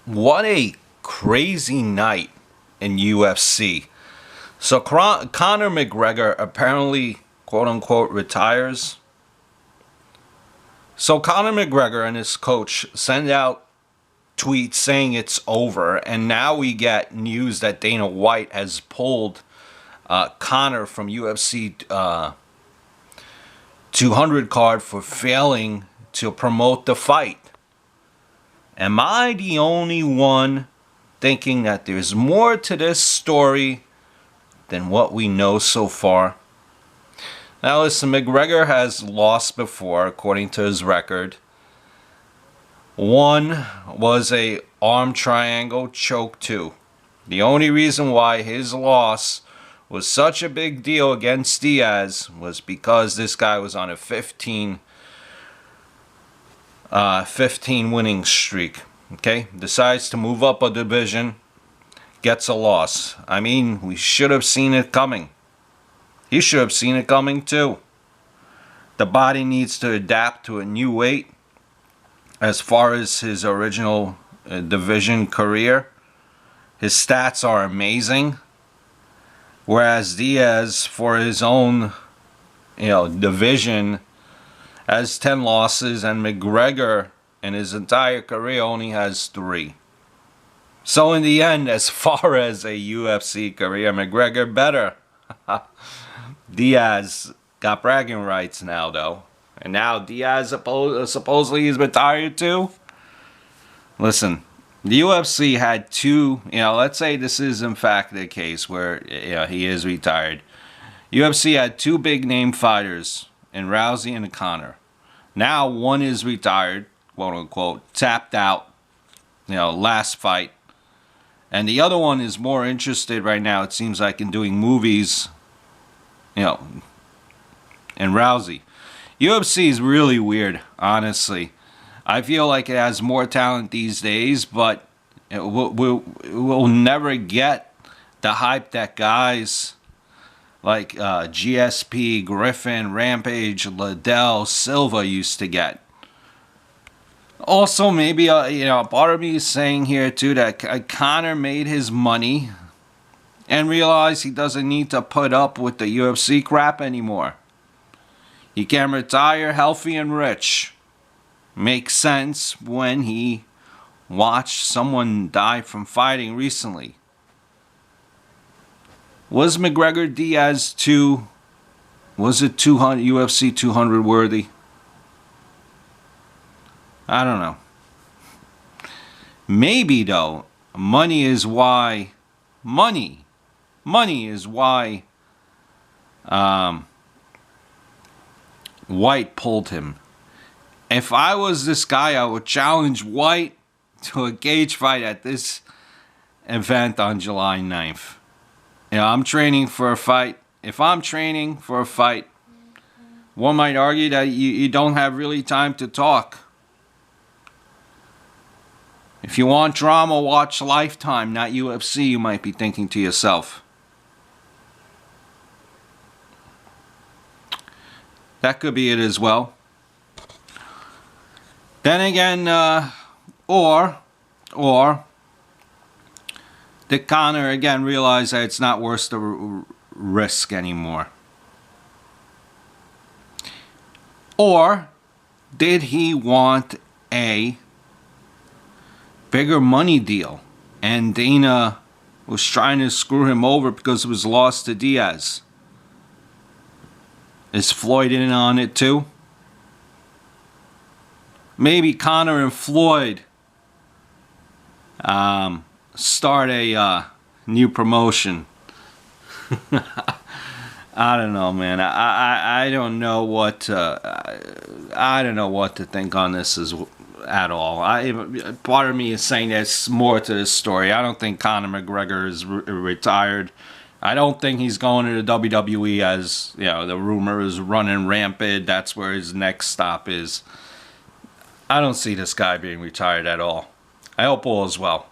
What a crazy night in UFC. So Conor McGregor apparently, quote unquote, retires. So Conor McGregor and his coach send out tweets saying it's over, and now we get news that Dana White has pulled Conor from UFC 200 card for failing to promote the fight. Am I the only one thinking that there's more to this story than what we know so far? Now listen, McGregor has lost before, according to his record. One was a arm triangle choke 2. The only reason why his loss was such a big deal against Diaz was because this guy was on a 15 winning streak. Okay, decides to move up a division, gets a loss. I mean, we should have seen it coming. He should have seen it coming too. The body needs to adapt to a new weight. As far as his original division career, his stats are amazing. Whereas Diaz, for his own, division, has 10 losses, and McGregor in his entire career only has 3. So in the end, as far as a UFC career, McGregor better. Diaz got bragging rights now, though. And now Diaz supposedly is retired too. Listen, the UFC had two, let's say this is in fact the case where he is retired. UFC had 2 big name fighters in Rousey and Conor. Now one is retired, quote unquote, tapped out, last fight. And the other one is more interested right now, it seems like, in doing movies, and Rousey. UFC is really weird, honestly. I feel like it has more talent these days, but it will never get the hype that guys like GSP, Griffin, Rampage, Liddell, Silva used to get. Also, maybe part of me is saying here too that Conor made his money and realized he doesn't need to put up with the UFC crap anymore. He can retire healthy and rich. Makes sense when he watched someone die from fighting recently. Was McGregor Diaz 2? Was it 200 UFC 200 worthy? I don't know. Maybe though, money is why White pulled him. If I was this guy, I would challenge White to a cage fight at this event on July 9th. I'm training for a fight. If I'm training for a fight, one might argue that you don't have really time to talk. If you want drama, watch Lifetime, not UFC, you might be thinking to yourself. That could be it as well. Then again, or did Conor again realize that it's not worth the risk anymore? Or did he want a bigger money deal and Dana was trying to screw him over because it was lost to Diaz? Is Floyd in on it too? Maybe Conor and Floyd start a new promotion. I don't know, man. I don't know what I don't know what to think on this at all. Part of me is saying there's more to this story. I don't think Conor McGregor is retired. I don't think he's going to the WWE, as the rumor is running rampant. That's where his next stop is. I don't see this guy being retired at all. I hope all is well.